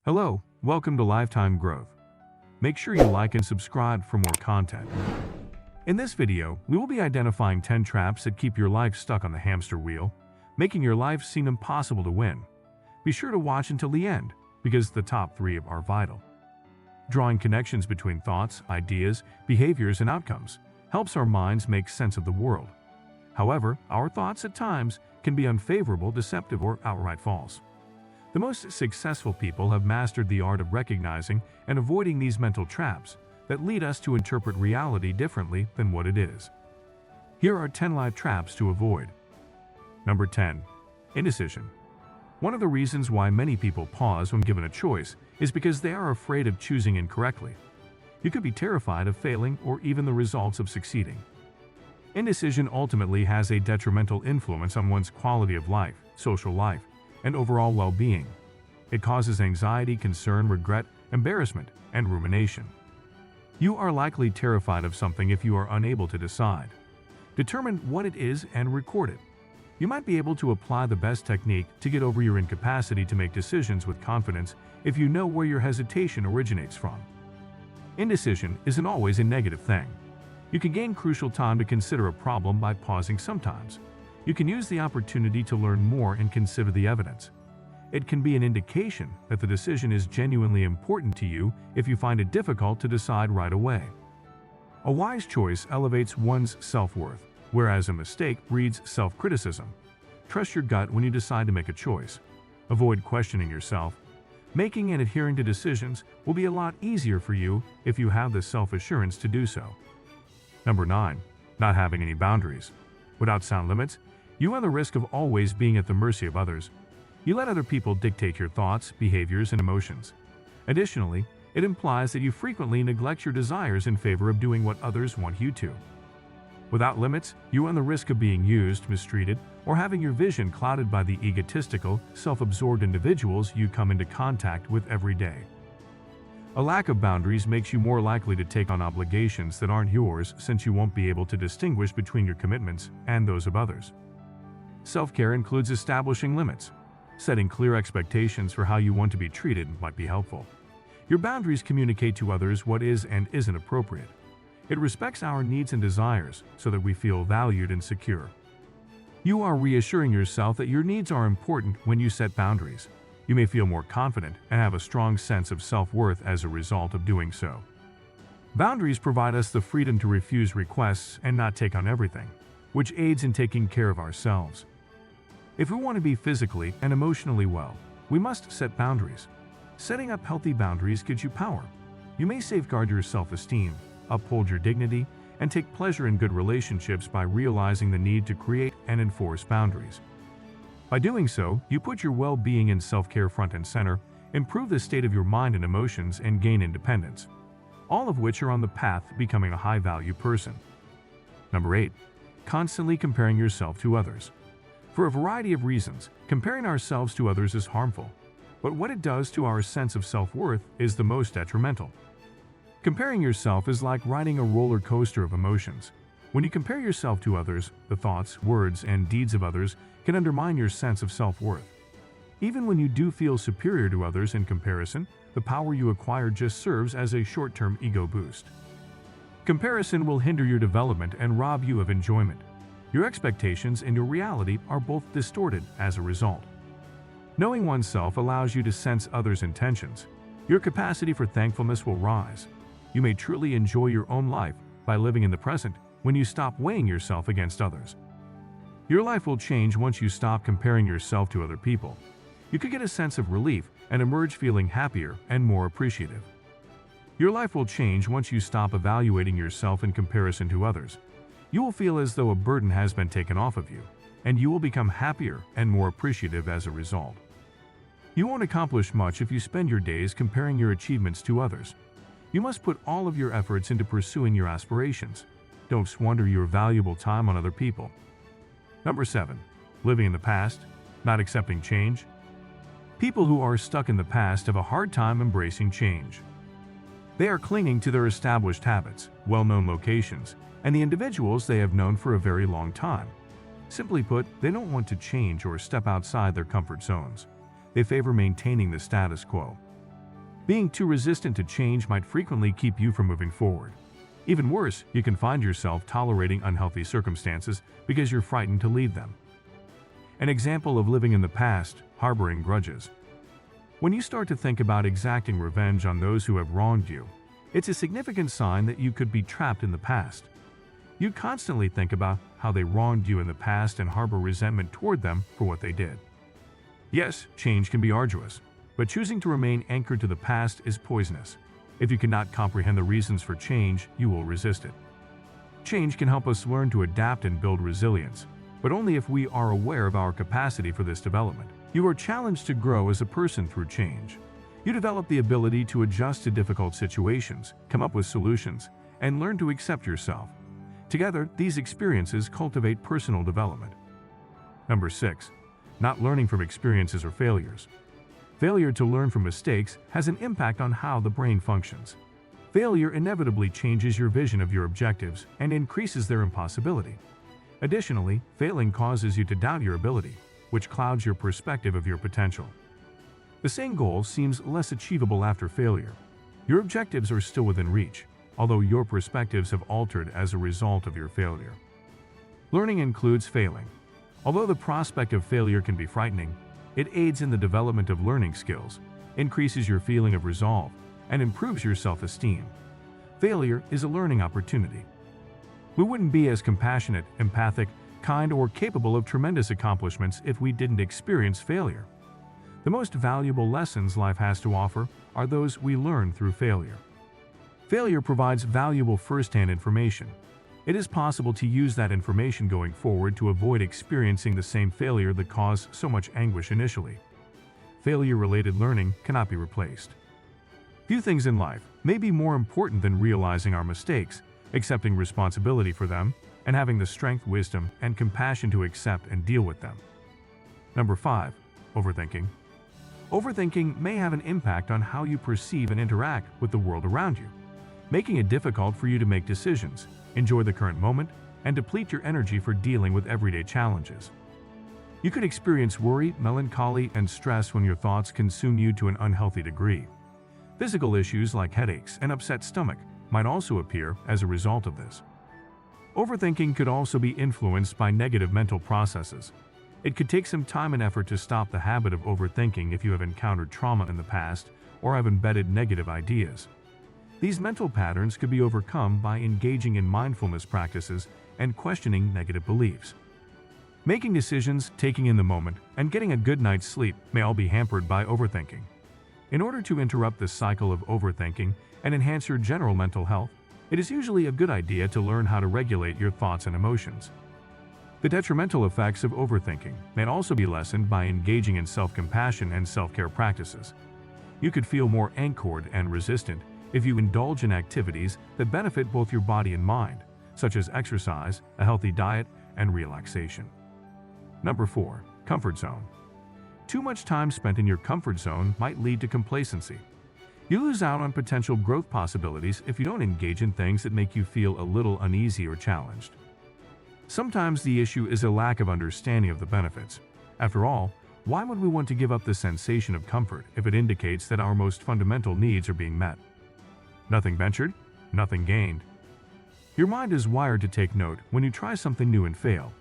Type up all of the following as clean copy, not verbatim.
Hello, welcome to Lifetime Growth. Make sure you like and subscribe for more content. In this video, we will be identifying 10 traps that keep your life stuck on the hamster wheel, making your life seem impossible to win. Be sure to watch until the end, because the top 3 are vital. Drawing connections between thoughts, ideas, behaviors, and outcomes helps our minds make sense of the world. However, our thoughts at times can be unfavorable, deceptive, or outright false. The most successful people have mastered the art of recognizing and avoiding these mental traps that lead us to interpret reality differently than what it is. Here are 10 life traps to avoid. Number 10. Indecision. One of the reasons why many people pause when given a choice is because they are afraid of choosing incorrectly. You could be terrified of failing or even the results of succeeding. Indecision ultimately has a detrimental influence on one's quality of life, social life, and overall well-being. It causes anxiety, concern, regret, embarrassment, and rumination. You are likely terrified of something if you are unable to decide. Determine what it is and record it. You might be able to apply the best technique to get over your incapacity to make decisions with confidence if you know where your hesitation originates from. Indecision isn't always a negative thing. You can gain crucial time to consider a problem by pausing sometimes. You can use the opportunity to learn more and consider the evidence. It can be an indication that the decision is genuinely important to you if you find it difficult to decide right away. A wise choice elevates one's self-worth, whereas a mistake breeds self-criticism. Trust your gut when you decide to make a choice. Avoid questioning yourself. Making and adhering to decisions will be a lot easier for you if you have the self-assurance to do so. Number 9. Not having any boundaries. Without sound limits, you run the risk of always being at the mercy of others. You let other people dictate your thoughts, behaviors, and emotions. Additionally, it implies that you frequently neglect your desires in favor of doing what others want you to. Without limits, you run the risk of being used, mistreated, or having your vision clouded by the egotistical, self-absorbed individuals you come into contact with every day. A lack of boundaries makes you more likely to take on obligations that aren't yours, since you won't be able to distinguish between your commitments and those of others. Self-care includes establishing limits. Setting clear expectations for how you want to be treated might be helpful. Your boundaries communicate to others what is and isn't appropriate. It respects our needs and desires so that we feel valued and secure. You are reassuring yourself that your needs are important when you set boundaries. You may feel more confident and have a strong sense of self-worth as a result of doing so. Boundaries provide us the freedom to refuse requests and not take on everything, which aids in taking care of ourselves. If we want to be physically and emotionally well, we must set boundaries. Setting up healthy boundaries gives you power. You may safeguard your self-esteem, uphold your dignity, and take pleasure in good relationships by realizing the need to create and enforce boundaries. By doing so, you put your well-being and self-care front and center, improve the state of your mind and emotions, and gain independence, all of which are on the path to becoming a high-value person. Number 8. Constantly comparing yourself to others. For a variety of reasons, comparing ourselves to others is harmful, but what it does to our sense of self-worth is the most detrimental. Comparing yourself is like riding a roller coaster of emotions. When you compare yourself to others, the thoughts, words, and deeds of others can undermine your sense of self-worth. Even when you do feel superior to others in comparison, the power you acquire just serves as a short-term ego boost. Comparison will hinder your development and rob you of enjoyment. Your expectations and your reality are both distorted as a result. Knowing oneself allows you to sense others' intentions. Your capacity for thankfulness will rise. You may truly enjoy your own life by living in the present when you stop weighing yourself against others. Your life will change once you stop comparing yourself to other people. You could get a sense of relief and emerge feeling happier and more appreciative. Your life will change once you stop evaluating yourself in comparison to others. You will feel as though a burden has been taken off of you, and you will become happier and more appreciative as a result. You won't accomplish much if you spend your days comparing your achievements to others. You must put all of your efforts into pursuing your aspirations. Don't squander your valuable time on other people. Number 7. Living in the past, not accepting change. People who are stuck in the past have a hard time embracing change. They are clinging to their established habits, well-known locations, and the individuals they have known for a very long time. Simply put, they don't want to change or step outside their comfort zones. They favor maintaining the status quo. Being too resistant to change might frequently keep you from moving forward. Even worse, you can find yourself tolerating unhealthy circumstances because you're frightened to leave them. An example of living in the past, harboring grudges. When you start to think about exacting revenge on those who have wronged you, it's a significant sign that you could be trapped in the past. You constantly think about how they wronged you in the past and harbor resentment toward them for what they did. Yes, change can be arduous, but choosing to remain anchored to the past is poisonous. If you cannot comprehend the reasons for change, you will resist it. Change can help us learn to adapt and build resilience, but only if we are aware of our capacity for this development. You are challenged to grow as a person through change. You develop the ability to adjust to difficult situations, come up with solutions, and learn to accept yourself. Together, these experiences cultivate personal development. Number 6. Not learning from experiences or failures. Failure to learn from mistakes has an impact on how the brain functions. Failure inevitably changes your vision of your objectives and increases their impossibility. Additionally, failing causes you to doubt your ability, which clouds your perspective of your potential. The same goal seems less achievable after failure. Your objectives are still within reach, although your perspectives have altered as a result of your failure. Learning includes failing. Although the prospect of failure can be frightening, it aids in the development of learning skills, increases your feeling of resolve, and improves your self-esteem. Failure is a learning opportunity. We wouldn't be as compassionate, empathic, kind, or capable of tremendous accomplishments if we didn't experience failure. The most valuable lessons life has to offer are those we learn through failure. Failure provides valuable first-hand information. It is possible to use that information going forward to avoid experiencing the same failure that caused so much anguish initially. Failure-related learning cannot be replaced. Few things in life may be more important than realizing our mistakes, accepting responsibility for them, and having the strength, wisdom, and compassion to accept and deal with them. Number 5. Overthinking. Overthinking may have an impact on how you perceive and interact with the world around you, making it difficult for you to make decisions, enjoy the current moment, and deplete your energy for dealing with everyday challenges. You could experience worry, melancholy, and stress when your thoughts consume you to an unhealthy degree. Physical issues like headaches and upset stomach might also appear as a result of this. Overthinking could also be influenced by negative mental processes. It could take some time and effort to stop the habit of overthinking if you have encountered trauma in the past or have embedded negative ideas. These mental patterns could be overcome by engaging in mindfulness practices and questioning negative beliefs. Making decisions, taking in the moment, and getting a good night's sleep may all be hampered by overthinking. In order to interrupt this cycle of overthinking and enhance your general mental health, it is usually a good idea to learn how to regulate your thoughts and emotions. The detrimental effects of overthinking may also be lessened by engaging in self-compassion and self-care practices. You could feel more anchored and resistant if you indulge in activities that benefit both your body and mind, such as exercise, a healthy diet, and relaxation. Number 4. Comfort zone. Too much time spent in your comfort zone might lead to complacency. You lose out on potential growth possibilities if you don't engage in things that make you feel a little uneasy or challenged. Sometimes the issue is a lack of understanding of the benefits. After all, why would we want to give up the sensation of comfort if it indicates that our most fundamental needs are being met? Nothing ventured, nothing gained. Your mind is wired to take note when you try something new and fail.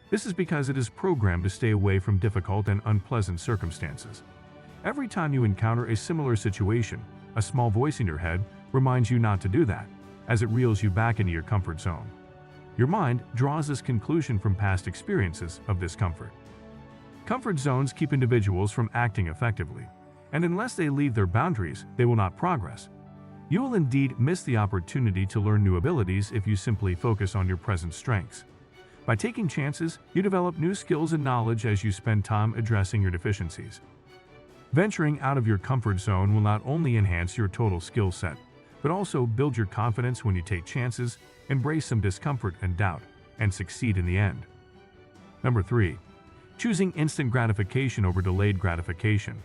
This is because it is programmed to stay away from difficult and unpleasant circumstances. Every time you encounter a similar situation, a small voice in your head reminds you not to do that, as it reels you back into your comfort zone. Your mind draws this conclusion from past experiences of discomfort. Comfort zones keep individuals from acting effectively, and unless they leave their boundaries, they will not progress. You will indeed miss the opportunity to learn new abilities if you simply focus on your present strengths. By taking chances, you develop new skills and knowledge as you spend time addressing your deficiencies. Venturing out of your comfort zone will not only enhance your total skill set, but also build your confidence when you take chances, embrace some discomfort and doubt, and succeed in the end. Number 3. Choosing instant gratification over delayed gratification.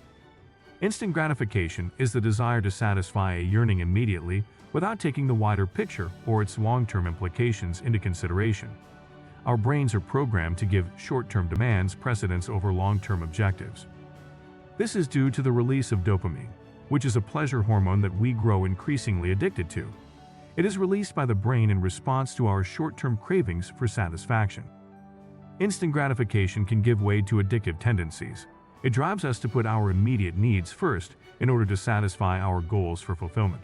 Instant gratification is the desire to satisfy a yearning immediately without taking the wider picture or its long-term implications into consideration. Our brains are programmed to give short-term demands precedence over long-term objectives. This is due to the release of dopamine, which is a pleasure hormone that we grow increasingly addicted to. It is released by the brain in response to our short-term cravings for satisfaction. Instant gratification can give way to addictive tendencies. It drives us to put our immediate needs first in order to satisfy our goals for fulfillment.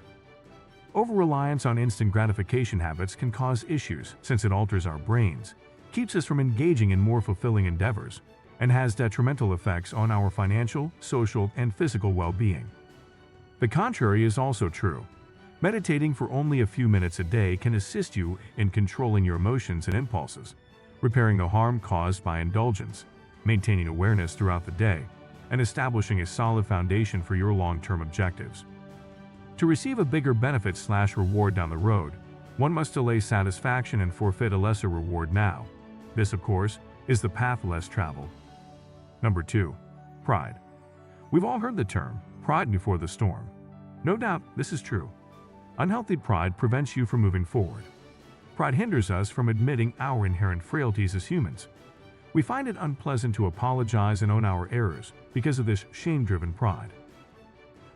Over-reliance on instant gratification habits can cause issues since it alters our brains, keeps us from engaging in more fulfilling endeavors, and has detrimental effects on our financial, social, and physical well-being. The contrary is also true. Meditating for only a few minutes a day can assist you in controlling your emotions and impulses, repairing the harm caused by indulgence, maintaining awareness throughout the day, and establishing a solid foundation for your long-term objectives. To receive a bigger benefit/reward down the road, one must delay satisfaction and forfeit a lesser reward now. This, of course, is the path less traveled. Number 2. Pride. We've all heard the term, pride before the storm. No doubt, this is true. Unhealthy pride prevents you from moving forward. Pride hinders us from admitting our inherent frailties as humans. We find it unpleasant to apologize and own our errors because of this shame-driven pride.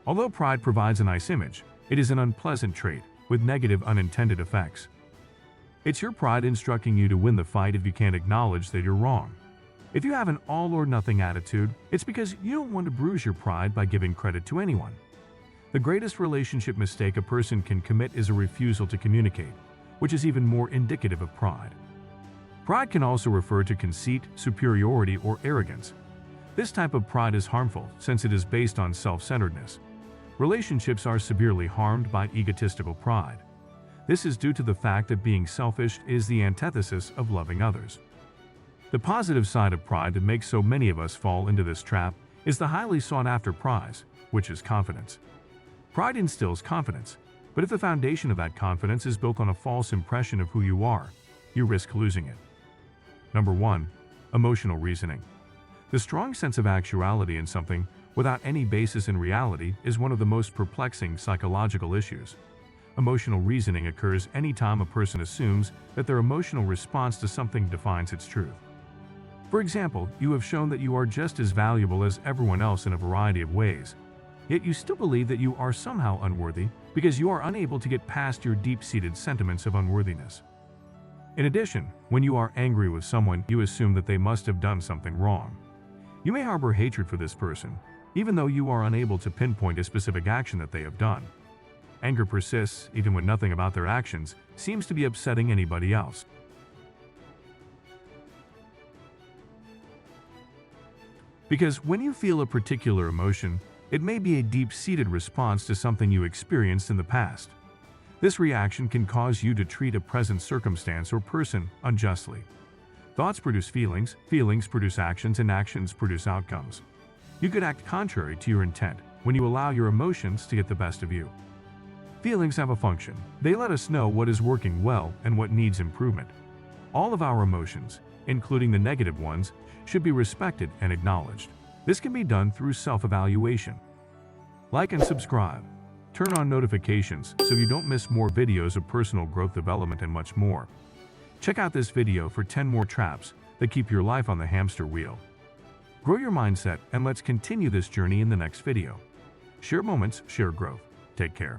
Although pride provides a nice image, it is an unpleasant trait with negative unintended effects. It's your pride instructing you to win the fight if you can't acknowledge that you're wrong. If you have an all-or-nothing attitude, it's because you don't want to bruise your pride by giving credit to anyone. The greatest relationship mistake a person can commit is a refusal to communicate, which is even more indicative of pride. Pride can also refer to conceit, superiority, or arrogance. This type of pride is harmful since it is based on self-centeredness. Relationships are severely harmed by egotistical pride. This is due to the fact that being selfish is the antithesis of loving others. The positive side of pride that makes so many of us fall into this trap is the highly sought-after prize, which is confidence. Pride instills confidence, but if the foundation of that confidence is built on a false impression of who you are, you risk losing it. Number 1. Emotional reasoning. The strong sense of actuality in something without any basis in reality is one of the most perplexing psychological issues. Emotional reasoning occurs anytime a person assumes that their emotional response to something defines its truth. For example, you have shown that you are just as valuable as everyone else in a variety of ways, yet you still believe that you are somehow unworthy because you are unable to get past your deep-seated sentiments of unworthiness. In addition, when you are angry with someone, you assume that they must have done something wrong. You may harbor hatred for this person, even though you are unable to pinpoint a specific action that they have done. Anger persists even when nothing about their actions seems to be upsetting anybody else. Because when you feel a particular emotion, it may be a deep-seated response to something you experienced in the past. This reaction can cause you to treat a present circumstance or person unjustly. Thoughts produce feelings, feelings produce actions, and actions produce outcomes. You could act contrary to your intent when you allow your emotions to get the best of you. Feelings have a function. They let us know what is working well and what needs improvement. All of our emotions, including the negative ones, should be respected and acknowledged. This can be done through self-evaluation. Like and subscribe. Turn on notifications so you don't miss more videos of personal growth development and much more. Check out this video for 10 more traps that keep your life on the hamster wheel. Grow your mindset, and let's continue this journey in the next video. Share moments, share growth. Take care.